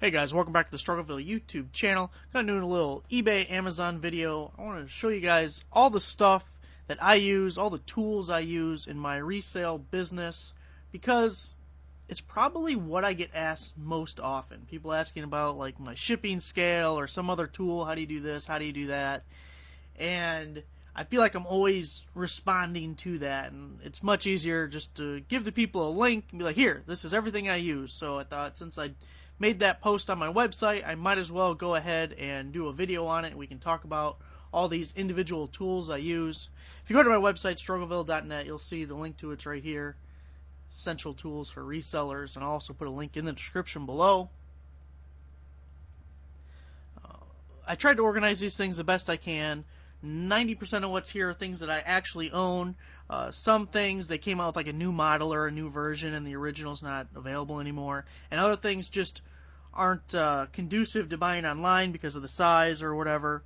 Hey guys, welcome back to the Struggleville YouTube channel. I'm doing a little eBay, Amazon video. I want to show you guys all the stuff that I use, all the tools I use in my resale business, because it's probably what I get asked most often. People asking about like my shipping scale or some other tool. How do you do this? How do you do that? And I feel like I'm always responding to that, and it's much easier just to give the people a link and be like, here, this is everything I use. So I thought since I made that post on my website, I might as well go ahead and do a video on it, and we can talk about all these individual tools I use. If you go to my website, struggleville.net, you'll see the link to it's right here, Essential Tools for Resellers, and I'll also put a link in the description below. I tried to organize these things the best I can. 90% of what's here are things that I actually own. Some things, they came out with like a new model or a new version and the original's not available anymore. And other things just aren't conducive to buying online because of the size or whatever.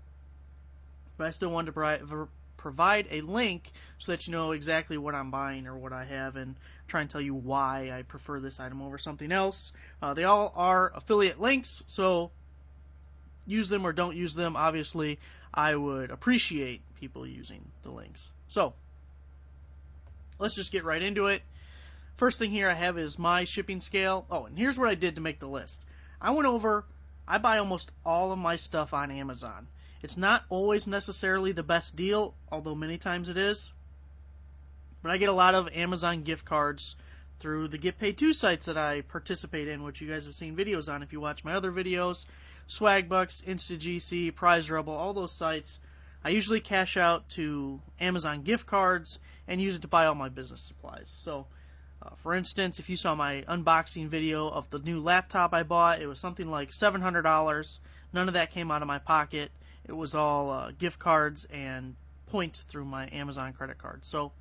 But I still wanted to provide a link so that you know exactly what I'm buying or what I have, and try and tell you why I prefer this item over something else. They all are affiliate links, so use them or don't use them. Obviously, I would appreciate people using the links. So, let's just get right into it. First thing here I have is my shipping scale. Oh, and here's what I did to make the list. I buy almost all of my stuff on Amazon. It's not always necessarily the best deal, although many times it is. But I get a lot of Amazon gift cards through the Get Paid To sites that I participate in, which you guys have seen videos on if you watch my other videos. Swagbucks, InstaGC, Prize Rebel, all those sites. I usually cash out to Amazon gift cards and use it to buy all my business supplies. So, for instance, if you saw my unboxing video of the new laptop I bought, it was something like $700. None of that came out of my pocket. It was all gift cards and points through my Amazon credit card. So,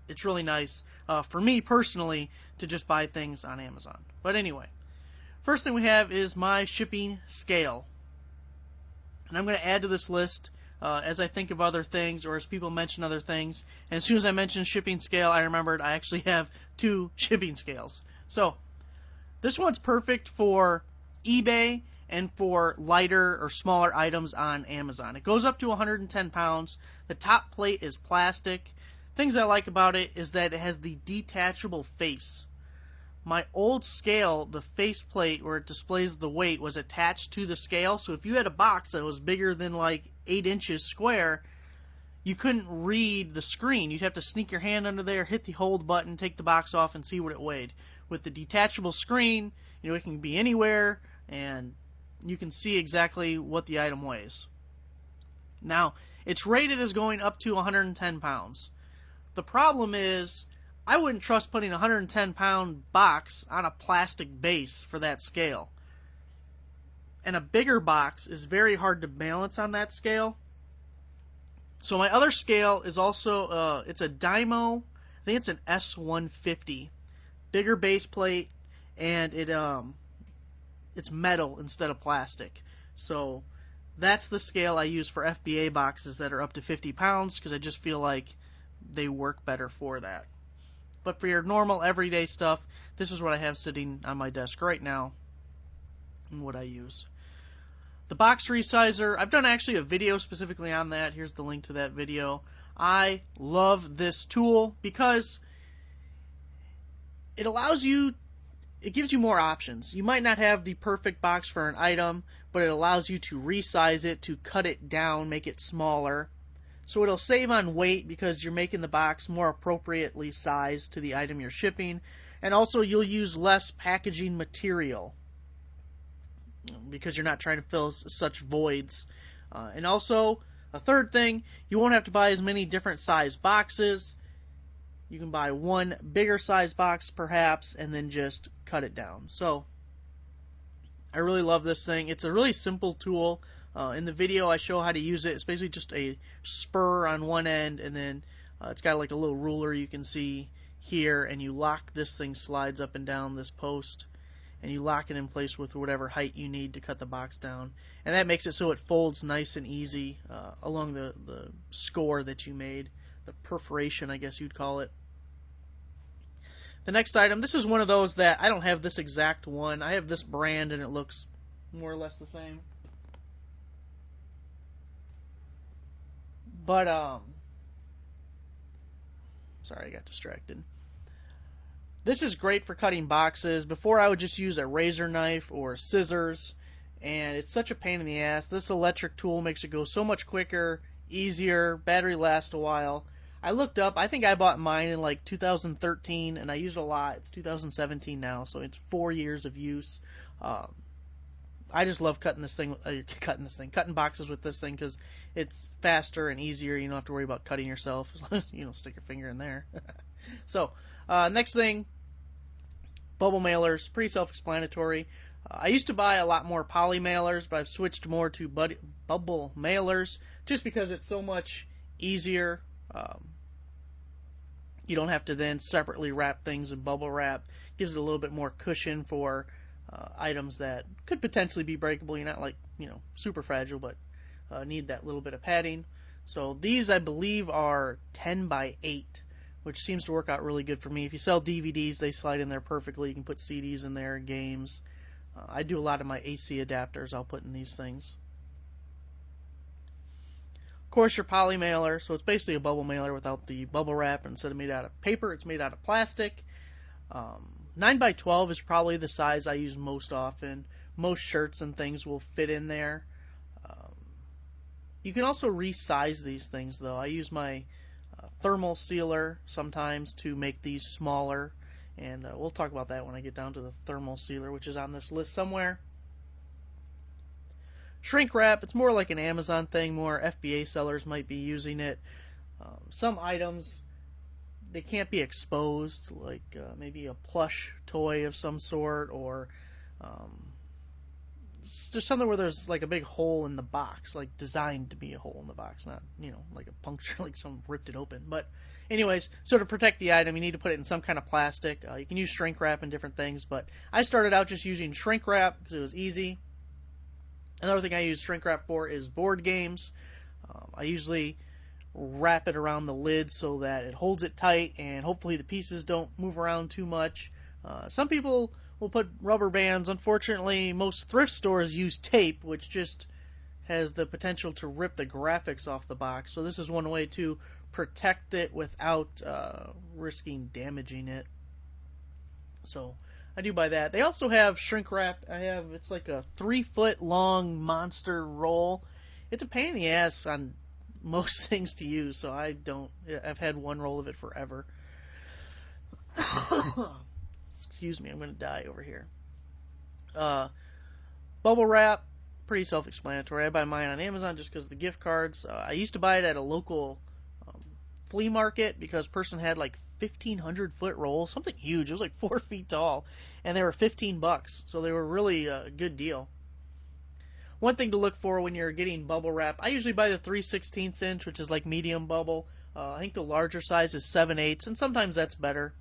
it's really nice for me personally to just buy things on Amazon. But anyway, first thing we have is my shipping scale. And I'm going to add to this list as I think of other things or as people mention other things. And as soon as I mentioned shipping scale, I remembered I actually have 2 shipping scales. So this one's perfect for eBay and for lighter or smaller items on Amazon. It goes up to 110 pounds. The top plate is plastic. Things I like about it is that it has the detachable face. My old scale, the faceplate where it displays the weight, was attached to the scale. So if you had a box that was bigger than like 8 inches square, you couldn't read the screen. You'd have to sneak your hand under there, hit the hold button, take the box off, and see what it weighed. With the detachable screen, it can be anywhere, and you can see exactly what the item weighs. Now, it's rated as going up to 110 pounds. The problem is, I wouldn't trust putting a 110-pound box on a plastic base for that scale. And a bigger box is very hard to balance on that scale. So my other scale is also, it's a Dymo, I think it's an S150. Bigger base plate, and it's metal instead of plastic. So that's the scale I use for FBA boxes that are up to 50 pounds, because I just feel like they work better for that. But for your normal, everyday stuff, this is what I have sitting on my desk right now and what I use. The box resizer, I've done actually a video specifically on that. Here's the link to that video. I love this tool because it allows you, it gives you more options. You might not have the perfect box for an item, but it allows you to resize it, to cut it down, make it smaller. So it'll save on weight because you're making the box more appropriately sized to the item you're shipping. And also you'll use less packaging material because you're not trying to fill such voids. And also, a third thing, you won't have to buy as many different size boxes. You can buy one bigger size box perhaps and then just cut it down. So I really love this thing. It's a really simple tool. In the video, I show how to use it. It's basically just a spur on one end, and then it's got like a little ruler you can see here, and you lock this thing, slides up and down this post, and you lock it in place with whatever height you need to cut the box down. And that makes it so it folds nice and easy along the score that you made, the perforation, I guess you'd call it. The next item, this is one of those that I don't have this exact one. I have this brand and it looks more or less the same. But, sorry, I got distracted. This is great for cutting boxes. Before I would just use a razor knife or scissors, and it's such a pain in the ass. This electric tool makes it go so much quicker, easier, battery lasts a while. I looked up, I think I bought mine in like 2013, and I used it a lot. It's 2017 now, so it's 4 years of use. I just love cutting boxes with this thing because it's faster and easier. You don't have to worry about cutting yourself as long as you don't stick your finger in there. So, next thing, bubble mailers, pretty self-explanatory. I used to buy a lot more poly mailers, but I've switched more to bubble mailers just because it's so much easier. You don't have to then separately wrap things in bubble wrap. Gives it a little bit more cushion for items that could potentially be breakable. You're not like, super fragile, but need that little bit of padding. So these, I believe, are 10 by 8, which seems to work out really good for me. If you sell DVDs, they slide in there perfectly. You can put CDs in there, games. I do a lot of my AC adapters I'll put in these things. Of course, your poly mailer, so it's basically a bubble mailer without the bubble wrap. Instead of made out of paper, it's made out of plastic. 9 by 12 is probably the size I use most often. Most shirts and things will fit in there. You can also resize these things, though. I use my thermal sealer sometimes to make these smaller, and we'll talk about that when I get down to the thermal sealer, which is on this list somewhere. Shrink wrap, it's more like an Amazon thing. More FBA sellers might be using it. Some items, they can't be exposed, like maybe a plush toy of some sort, or just something where there's like a big hole in the box, like designed to be a hole in the box, not, like a puncture, like someone ripped it open. But anyways, so to protect the item, you need to put it in some kind of plastic. You can use shrink wrap and different things, but I started out just using shrink wrap because it was easy. Another thing I use shrink wrap for is board games. I usually wrap it around the lid so that it holds it tight, and hopefully the pieces don't move around too much. Some people will put rubber bands. Unfortunately, most thrift stores use tape, which just has the potential to rip the graphics off the box. So this is one way to protect it without risking damaging it. So I do buy that. They also have shrink wrap. It's like a 3-foot long monster roll. It's a pain in the ass on most things to use, so I've had one roll of it forever. Excuse me, I'm going to die over here. Bubble wrap, pretty self-explanatory. I buy mine on Amazon just because of the gift cards. I used to buy it at a local flea market because a person had like 1,500 foot roll, something huge. It was like 4 feet tall, and they were $15, so they were really a good deal. One thing to look for when you're getting bubble wrap, I usually buy the 3/16 inch, which is like medium bubble. I think the larger size is 7/8, and sometimes that's better.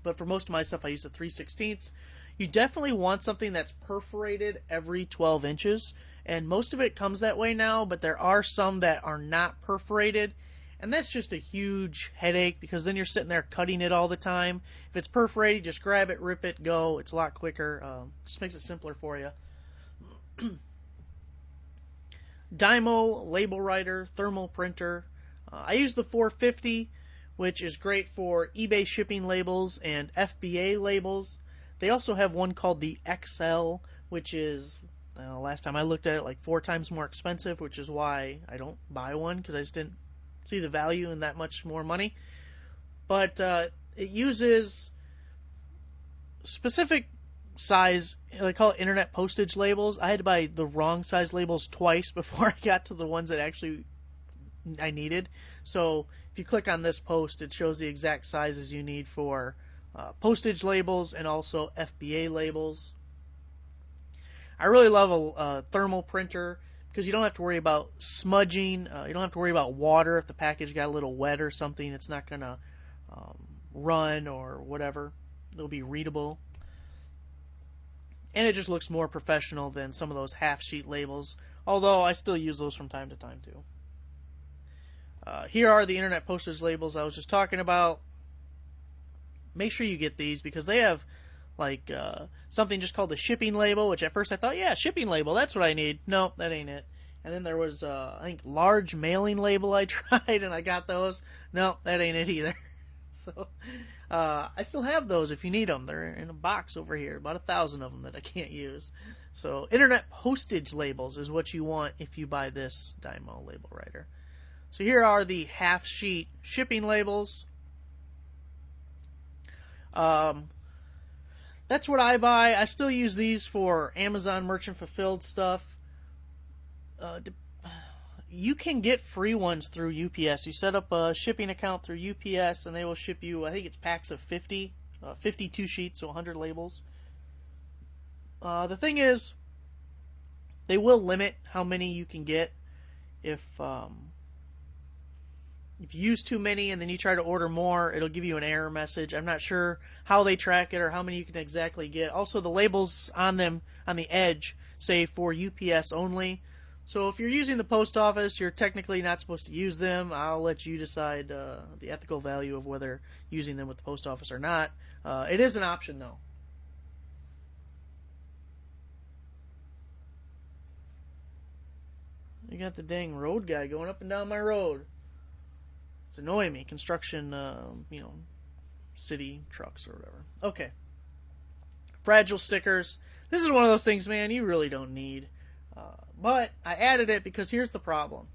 But for most of my stuff, I use the 3/16. You definitely want something that's perforated every 12 inches, and most of it comes that way now, but there are some that are not perforated, and that's just a huge headache because then you're sitting there cutting it all the time. If it's perforated, just grab it, rip it, go. It's a lot quicker. Just makes it simpler for you. Dymo, label writer, thermal printer. I use the 450, which is great for eBay shipping labels and FBA labels. They also have one called the XL, which is, last time I looked at it, like 4 times more expensive, which is why I don't buy one, because I just didn't see the value in that much more money. But it uses specific size, they call it internet postage labels. I had to buy the wrong size labels twice before I got to the ones that actually I needed. So if you click on this post, it shows the exact sizes you need for postage labels and also FBA labels. I really love a thermal printer because you don't have to worry about smudging. You don't have to worry about water. If the package got a little wet or something, it's not going to run or whatever. It'll be readable. And it just looks more professional than some of those half-sheet labels, although I still use those from time to time too. Here are the internet postage labels I was just talking about. make sure you get these because they have like something just called a shipping label, which at first I thought, yeah, shipping label, that's what I need. No, that ain't it. And then there was, I think, large mailing label I tried, and I got those. No, that ain't it either. So, I still have those if you need them. They're in a box over here, about 1,000 of them that I can't use. So, internet postage labels is what you want if you buy this Dymo label writer. So here are the half-sheet shipping labels. That's what I buy. I still use these for Amazon merchant fulfilled stuff. You can get free ones through UPS. You set up a shipping account through UPS and they will ship you, I think it's packs of 50, 52 sheets, so 100 labels. The thing is, they will limit how many you can get if you use too many and then you try to order more, it'll give you an error message. I'm not sure how they track it or how many you can exactly get. Also, the labels on them, on the edge, say for UPS only. So if you're using the post office, you're technically not supposed to use them. I'll let you decide the ethical value of whether using them with the post office or not. It is an option, though. You got the dang road guy going up and down my road. It's annoying me. Construction, city trucks or whatever. Okay. Fragile stickers. This is one of those things, man, you really don't need. But I added it because here's the problem.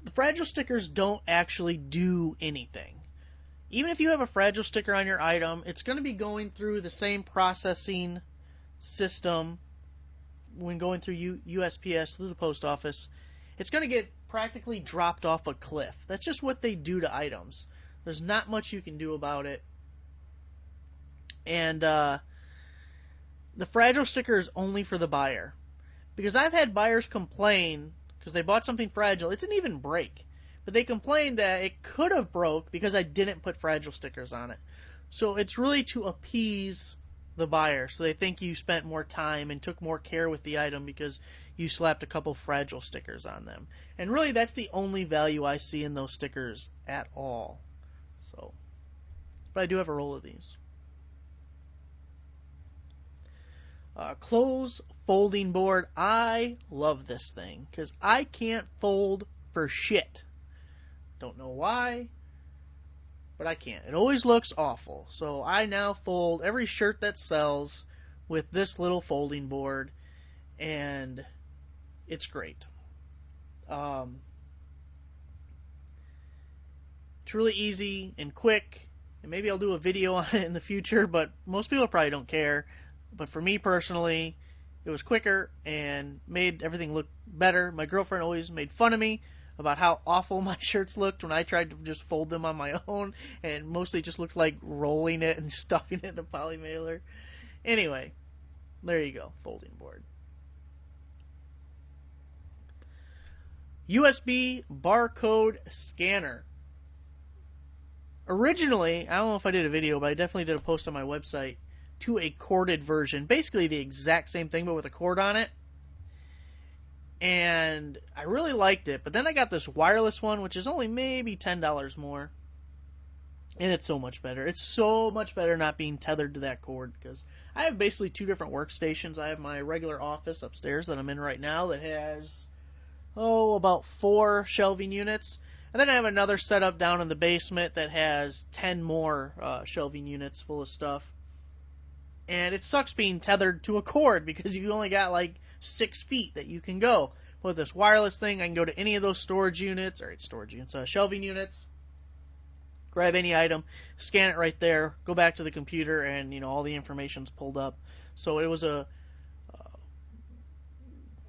The fragile stickers don't actually do anything. Even if you have a fragile sticker on your item, it's going to be going through the same processing system when going through USPS, through the post office. It's going to get practically dropped off a cliff. That's just what they do to items. There's not much you can do about it. And the fragile sticker is only for the buyer. Because I've had buyers complain, because they bought something fragile, it didn't even break. But they complained that it could have broke because I didn't put fragile stickers on it. So it's really to appease the buyer. So they think you spent more time and took more care with the item because you slapped a couple fragile stickers on them. And really that's the only value I see in those stickers at all. So, but I do have a roll of these. Clothes folding board. I love this thing because I can't fold for shit. Don't know why, but I can't. It always looks awful. So I now fold every shirt that sells with this little folding board, and it's great. It's really easy and quick, and maybe I'll do a video on it in the future, but most people probably don't care. But for me personally, it was quicker and made everything look better. My girlfriend always made fun of me about how awful my shirts looked when I tried to just fold them on my own, and mostly just looked like rolling it and stuffing it in a poly mailer. Anyway, there you go, folding board. USB barcode scanner. Originally, I don't know if I did a video, but I definitely did a post on my website to a corded version. Basically the exact same thing, but with a cord on it. And I really liked it. But then I got this wireless one, which is only maybe $10 more. And it's so much better. It's so much better not being tethered to that cord. Because I have basically two different workstations. I have my regular office upstairs that I'm in right now that has, about 4 shelving units. And then I have another setup down in the basement that has 10 more shelving units full of stuff. And it sucks being tethered to a cord because you only got like 6 feet that you can go. With this wireless thing, I can go to any of those shelving units, grab any item, scan it right there, go back to the computer, and all the information's pulled up. So it was a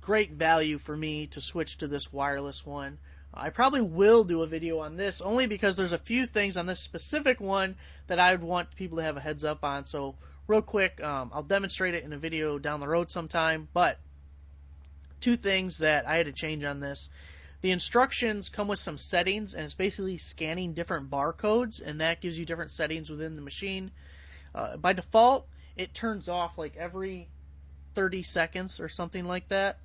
great value for me to switch to this wireless one. I probably will do a video on this only because there's a few things on this specific one that I would want people to have a heads up on. So real quick, I'll demonstrate it in a video down the road sometime, but 2 things that I had to change on this. The instructions come with some settings, and it's basically scanning different barcodes, and that gives you different settings within the machine. By default, it turns off like every 30 seconds or something like that.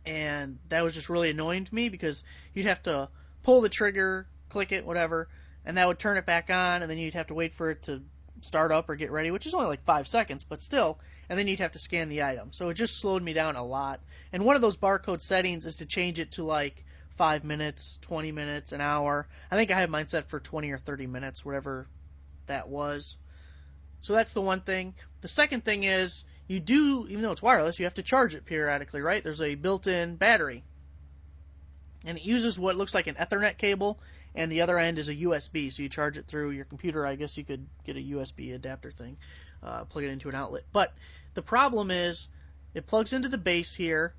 And that was just really annoying to me because you'd have to pull the trigger, click it, whatever, and that would turn it back on, and then you'd have to wait for it to start up or get ready, which is only like 5 seconds, but still, and then you'd have to scan the item. So it just slowed me down a lot. And one of those barcode settings is to change it to like 5 minutes, 20 minutes, an hour. I think I have mine set for 20 or 30 minutes, whatever that was. So that's the one thing. The second thing is, you do, even though it's wireless, you have to charge it periodically, right? There's a built-in battery. And it uses what looks like an Ethernet cable, and the other end is a USB, so you charge it through your computer. I guess you could get a USB adapter thing, plug it into an outlet. But the problem is, it plugs into the base here,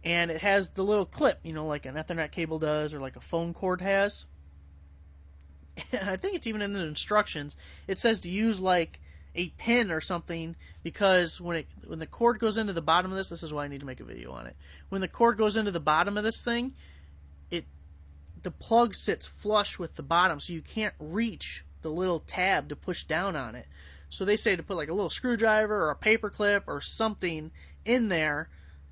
and it has the little clip, you know, like an Ethernet cable does, or like a phone cord has. And I think it's even in the instructions. It says to use like a pin or something, because when the cord goes into the bottom of this is why I need to make a video on it. When the cord goes into the bottom of this thing, the plug sits flush with the bottom, so you can't reach the little tab to push down on it. So they say to put like a little screwdriver or a paper clip or something in there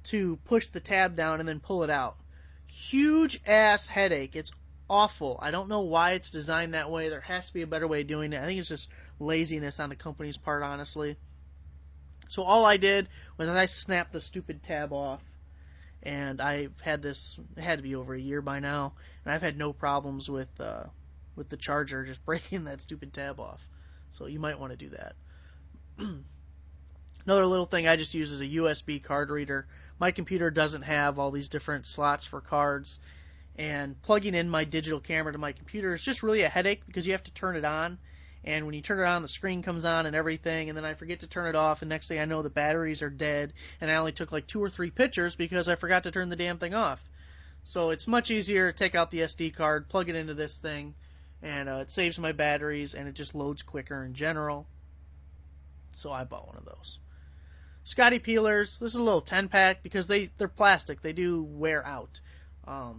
to push the tab down and then pull it out. Huge ass headache. It's awful. I don't know why it's designed that way. There has to be a better way of doing it. I think it's just laziness on the company's part, honestly. So all I did was I snapped the stupid tab off, and I've had this, it had to be over a year by now, and I've had no problems with the charger just breaking that stupid tab off. So you might want to do that. Another little thing I just use is a USB card reader. My computer doesn't have all these different slots for cards, and plugging in my digital camera to my computer is just really a headache, because you have to turn it on, and when you turn it on, the screen comes on and everything, and then I forget to turn it off, and next thing I know, the batteries are dead, and I only took like 2 or 3 pictures because I forgot to turn the damn thing off. So it's much easier to take out the SD card, plug it into this thing, and it saves my batteries, and it just loads quicker in general. So I bought one of those. Scotty peelers, this is a little 10-pack because they're plastic. They do wear out. I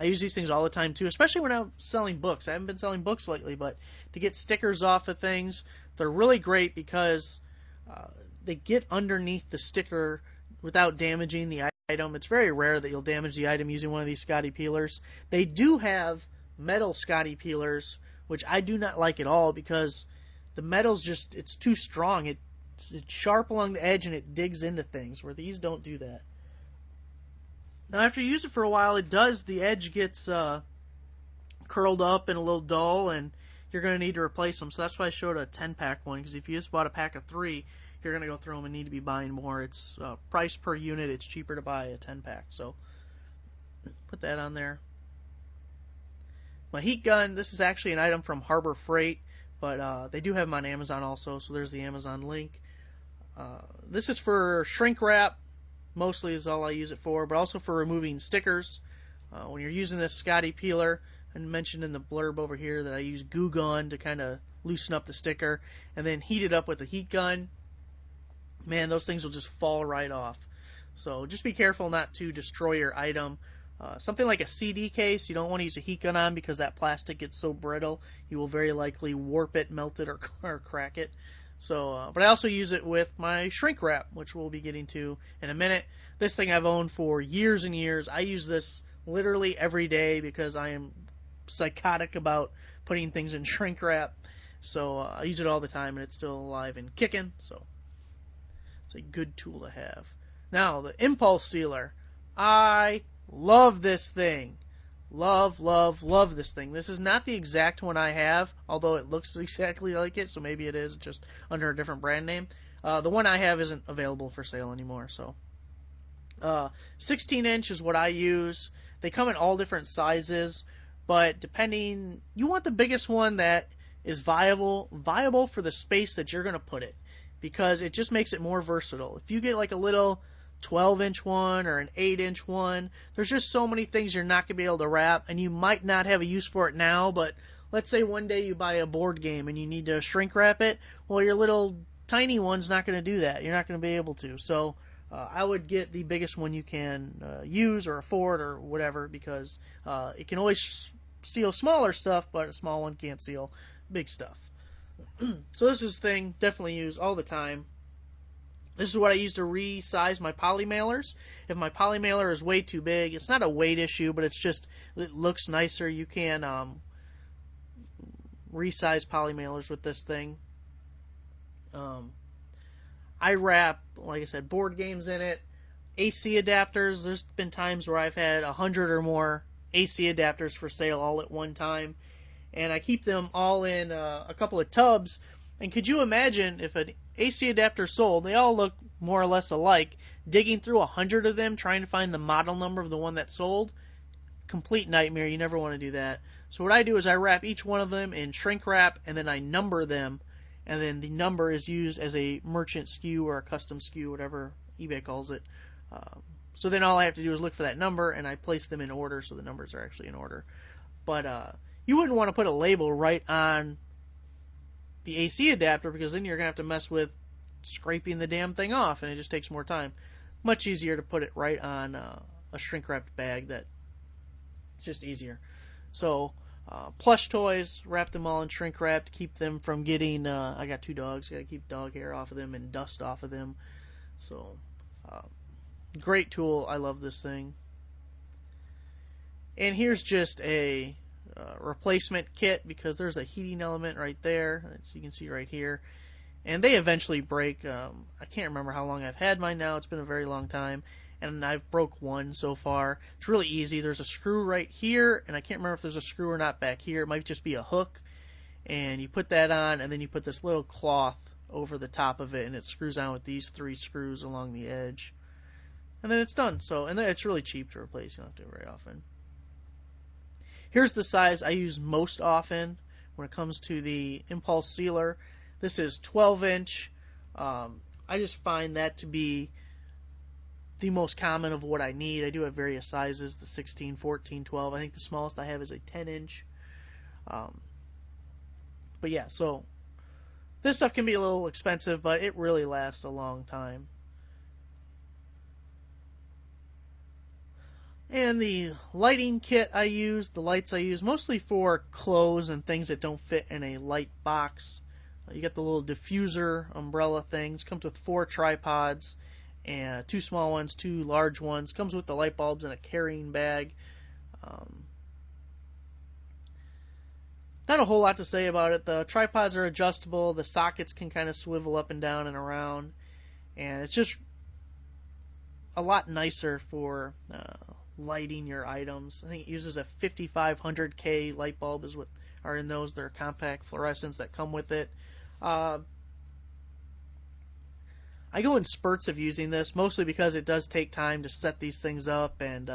use these things all the time too, especially when I'm selling books. I haven't been selling books lately, but to get stickers off of things, they're really great because they get underneath the sticker without damaging the item. It's very rare that you'll damage the item using one of these Scotty peelers. They do have metal Scotty peelers, which I do not like at all because the metal's just, it's too strong. It's sharp along the edge and it digs into things, where these don't do that. Now, after you use it for a while, the edge gets curled up and a little dull, and you're going to need to replace them. So that's why I showed a 10-pack one, because if you just bought a pack of 3, you're going to go through them and need to be buying more. It's price per unit. It's cheaper to buy a 10-pack. So put that on there. My heat gun, this is actually an item from Harbor Freight, but they do have them on Amazon also, so there's the Amazon link. This is for shrink wrap. Mostly is all I use it for, but also for removing stickers. When you're using this Scotty peeler, I mentioned in the blurb over here that I use Goo Gun to kind of loosen up the sticker, and then heat it up with a heat gun. Man, those things will just fall right off. So just be careful not to destroy your item. Something like a CD case, you don't want to use a heat gun on because that plastic gets so brittle, you will very likely warp it, melt it, or crack it. So, but I also use it with my shrink wrap, which we'll be getting to in a minute. This thing I've owned for years and years. I use this literally every day because I am psychotic about putting things in shrink wrap. So I use it all the time, and it's still alive and kicking. So it's a good tool to have. Now, the impulse sealer. I love this thing. Love, love, love this thing. This is not the exact one I have, although it looks exactly like it, so maybe it is just under a different brand name. The one I have isn't available for sale anymore, so. 16-inch is what I use. They come in all different sizes, but depending, you want the biggest one that is viable for the space that you're going to put it, because it just makes it more versatile. If you get like a little 12-inch one or an 8-inch one, there's just so many things you're not going to be able to wrap, and you might not have a use for it now, but let's say one day you buy a board game and you need to shrink wrap it. Well, your little tiny one's not going to do that. You're not going to be able to. So I would get the biggest one you can use or afford or whatever, because it can always seal smaller stuff, but a small one can't seal big stuff. So this is the thing, definitely use all the time. This is what I use to resize my poly mailers. If my poly mailer is way too big, it's not a weight issue, but it's just, it looks nicer. You can resize poly mailers with this thing. I wrap, like I said, board games in it. AC adapters, there's been times where I've had 100 or more AC adapters for sale all at one time. And I keep them all in a couple of tubs. And could you imagine if an AC adapter sold, they all look more or less alike, digging through 100 of them trying to find the model number of the one that sold? Complete nightmare. You never want to do that. So what I do is I wrap each one of them in shrink wrap, and then I number them, and then the number is used as a merchant SKU or a custom SKU, whatever eBay calls it. So then all I have to do is look for that number, and I place them in order, so the numbers are actually in order. But you wouldn't want to put a label right on the AC adapter, because then you're going to have to mess with scraping the damn thing off, and it just takes more time. Much easier to put it right on a shrink-wrapped bag. That's just easier. So plush toys, wrap them all in shrink wrap to keep them from getting, I got 2 dogs, got to keep dog hair off of them and dust off of them. So great tool. I love this thing. And here's just a replacement kit, because there's a heating element right there, as you can see right here. And they eventually break. I can't remember how long I've had mine now. It's been a very long time. And I've broke one so far. It's really easy. There's a screw right here, and I can't remember if there's a screw or not back here. It might just be a hook. And you put that on, and then you put this little cloth over the top of it, and it screws on with these 3 screws along the edge. And then it's done. So, and then it's really cheap to replace. You don't have to do it very often. Here's the size I use most often when it comes to the impulse sealer. This is 12-inch. I just find that to be the most common of what I need. I do have various sizes, the 16, 14, 12. I think the smallest I have is a 10-inch. But yeah, so this stuff can be a little expensive, but it really lasts a long time. And the lighting kit I use, the lights I use, mostly for clothes and things that don't fit in a light box. You get the little diffuser umbrella things. Comes with 4 tripods, and 2 small ones, 2 large ones. Comes with the light bulbs in a carrying bag. Not a whole lot to say about it. The tripods are adjustable. The sockets can kind of swivel up and down and around. And it's just a lot nicer for lighting your items. I think it uses a 5500K light bulb is what are in those. They're compact fluorescents that come with it. I go in spurts of using this, mostly because it does take time to set these things up, and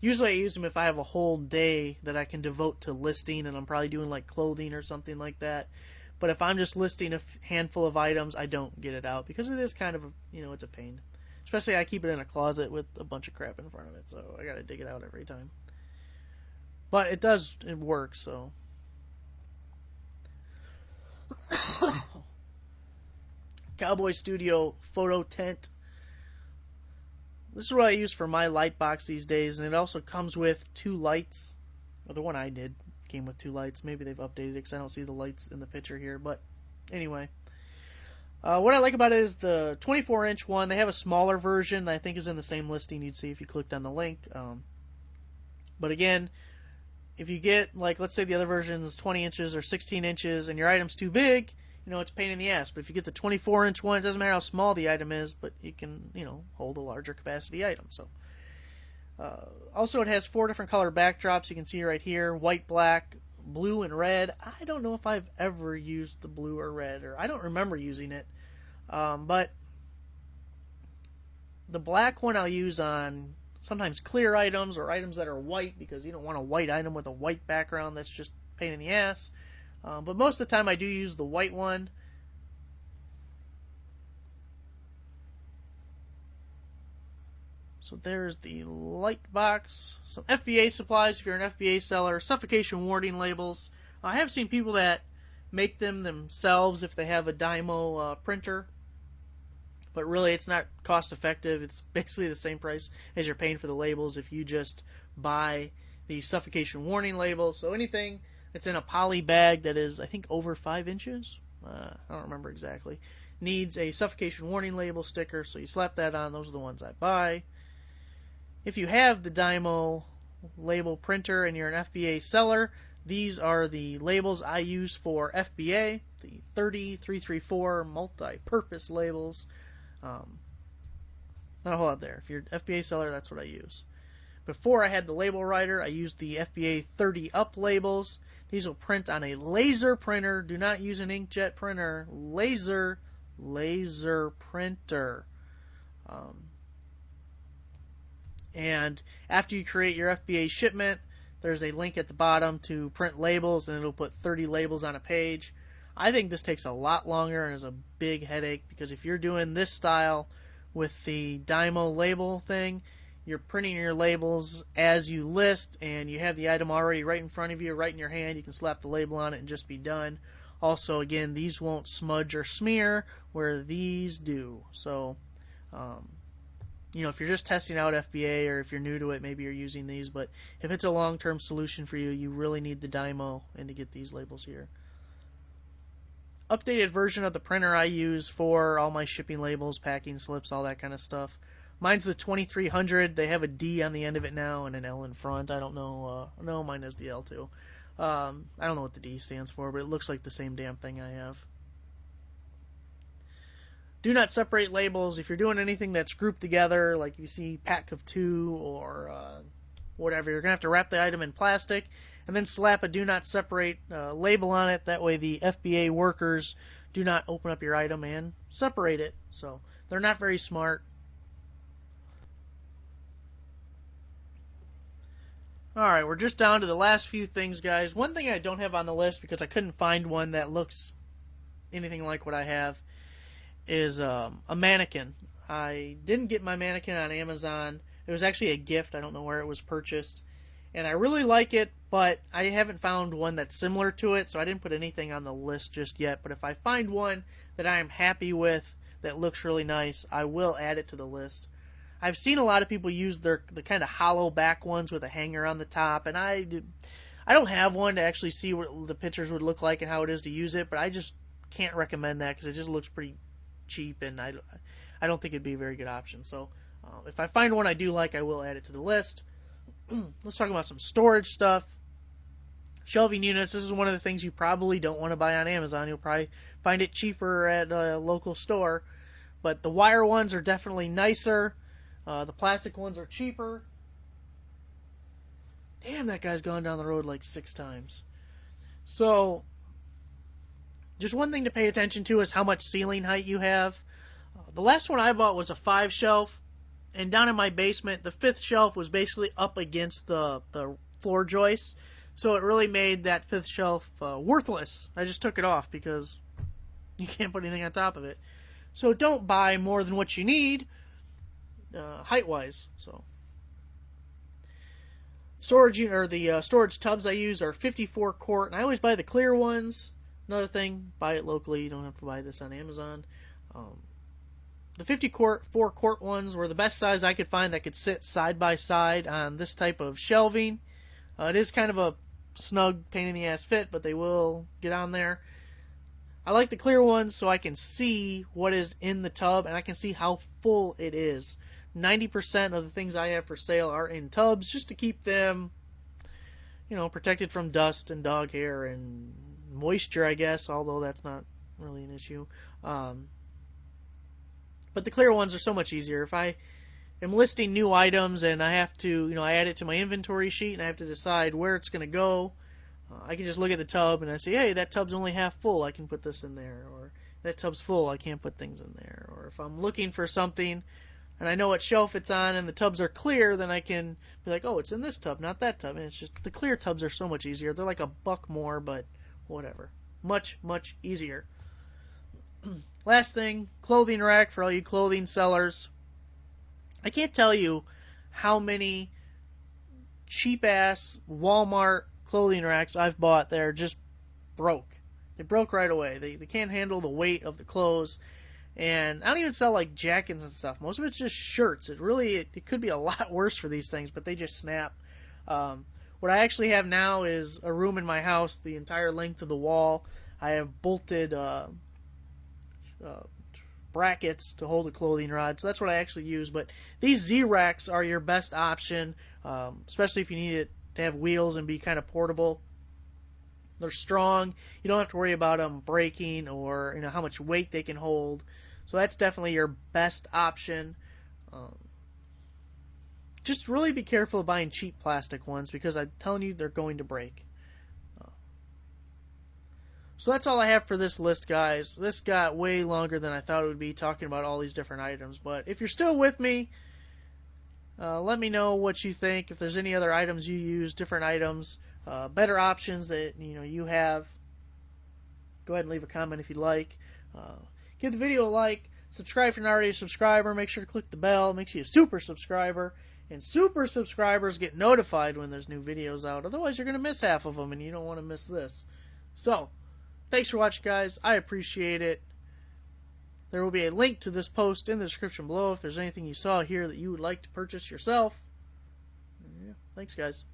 usually I use them if I have a whole day that I can devote to listing, and I'm probably doing like clothing or something like that. But if I'm just listing a handful of items, I don't get it out, because it is kind of, it's a pain. Especially I keep it in a closet with a bunch of crap in front of it, so I gotta dig it out every time. But it works, so. Cowboy Studio photo tent. This is what I use for my light box these days, and it also comes with 2 lights. Well, the one I did came with 2 lights. Maybe they've updated it because I don't see the lights in the picture here, but anyway. What I like about it is the 24-inch one. They have a smaller version that I think is in the same listing you'd see if you clicked on the link. But again, if you get, like, let's say the other version is 20 inches or 16 inches and your item's too big, it's a pain in the ass. But if you get the 24-inch one, it doesn't matter how small the item is, but it can, hold a larger capacity item. So, also it has 4 different color backdrops. You can see right here, white, black, blue, and red. I don't know if I've ever used the blue or red, or I don't remember using it. But the black one I'll use on sometimes clear items or items that are white, because you don't want a white item with a white background. That's just a pain in the ass. But most of the time I do use the white one. So there's the light box. Some FBA supplies if you're an FBA seller. Suffocation warning labels. I have seen people that make them themselves if they have a Dymo printer. But really it's not cost effective. It's basically the same price as you're paying for the labels if you just buy the suffocation warning labels. So anything that's in a poly bag that is, I think, over 5 inches, I don't remember exactly, needs a suffocation warning label sticker. So you slap that on. Those are the ones I buy. If you have the Dymo label printer and you're an FBA seller, These are the labels I use for FBA, the 30334 multi-purpose labels. Not a whole lot there. If you're an FBA seller, that's what I use. Before I had the label writer, I used the FBA 30 up labels. These will print on a laser printer. Do not use an inkjet printer. Laser printer. And after you create your FBA shipment, there's a link at the bottom to print labels, and it'll put 30 labels on a page. I think this takes a lot longer and is a big headache, because if you're doing this style with the Dymo label thing, you're printing your labels as you list, and you have the item already right in front of you, right in your hand. You can slap the label on it and just be done. Also, again, these won't smudge or smear where these do. So, if you're just testing out FBA, or if you're new to it, maybe you're using these. But if it's a long-term solution for you, you really need the Dymo and to get these labels here. Updated version of the printer I use for all my shipping labels, packing slips, all that kind of stuff. Mine's the 2300. They have a D on the end of it now and an L in front. I don't know. No, mine has the L too. I don't know what the D stands for, but it looks like the same damn thing I have. Do not separate labels. If you're doing anything that's grouped together, like you see pack of 2 or whatever, you're going to have to wrap the item in plastic and then slap a do not separate label on it. That way the FBA workers do not open up your item and separate it. So they're not very smart. Alright, we're just down to the last few things, guys. One thing I don't have on the list, because I couldn't find one that looks anything like what I have, is a mannequin. I didn't get my mannequin on Amazon. It was actually a gift. I don't know where it was purchased. And I really like it, but I haven't found one that's similar to it, so I didn't put anything on the list just yet. But if I find one that I am happy with, that looks really nice, I will add it to the list. I've seen a lot of people use the kind of hollow back ones with a hanger on the top, and I don't have one to actually see what the pictures would look like and how it is to use it, but I just can't recommend that because it just looks pretty cheap, and I don't think it'd be a very good option. So if I find one I do like, I will add it to the list. Let's talk about some storage stuff. Shelving units. This is one of the things you probably don't want to buy on Amazon. You'll probably find it cheaper at a local store, but the wire ones are definitely nicer. The plastic ones are cheaper. Damn, that guy's gone down the road like 6 times. So, just one thing to pay attention to is how much ceiling height you have. The last one I bought was a 5 shelf, and down in my basement, the 5th shelf was basically up against the floor joists, so it really made that 5th shelf worthless. I just took it off because you can't put anything on top of it. So don't buy more than what you need. Height-wise. So storage tubs I use are 54 quart, and I always buy the clear ones. Another thing, buy it locally. You don't have to buy this on Amazon. The 54 quart ones were the best size I could find that could sit side by side on this type of shelving. It is kind of a snug, pain in the ass fit, but they will get on there. I like the clear ones so I can see what is in the tub, and I can see how full it is. 90% of the things I have for sale are in tubs, just to keep them, protected from dust and dog hair and moisture, I guess, although that's not really an issue. But the clear ones are so much easier. If I am listing new items and I have to, I add it to my inventory sheet and I have to decide where it's going to go, I can just look at the tub and I say, hey, that tub's only half full, I can put this in there. Or that tub's full, I can't put things in there. Or if I'm looking for something and I know what shelf it's on and the tubs are clear, then I can be like, oh, it's in this tub, not that tub. And it's just, the clear tubs are so much easier. They're like $1 more, but whatever. Much, much easier. Last thing, clothing rack for all you clothing sellers. I can't tell you how many cheap-ass Walmart clothing racks I've bought that are just broke. They broke right away. They can't handle the weight of the clothes. And I don't even sell like jackets and stuff. Most of it's just shirts. It could be a lot worse for these things, but they just snap. What I actually have now is a room in my house, the entire length of the wall. I have bolted brackets to hold a clothing rod, so that's what I actually use. But these Z-racks are your best option, especially if you need it to have wheels and be kind of portable. They're strong. You don't have to worry about them breaking or how much weight they can hold. So that's definitely your best option. Just really be careful of buying cheap plastic ones because I'm telling you they're going to break. So that's all I have for this list, guys. This got way longer than I thought it would be, talking about all these different items. But if you're still with me, let me know what you think. If there's any other items you use, different items, better options that you have, go ahead and leave a comment if you'd like. Give the video a like. Subscribe if you're not already a subscriber. Make sure to click the bell. Makes you a super subscriber. And super subscribers get notified when there's new videos out. Otherwise, you're going to miss half of them, and you don't want to miss this. So, thanks for watching, guys. I appreciate it. There will be a link to this post in the description below if there's anything you saw here that you would like to purchase yourself. Yeah, thanks, guys.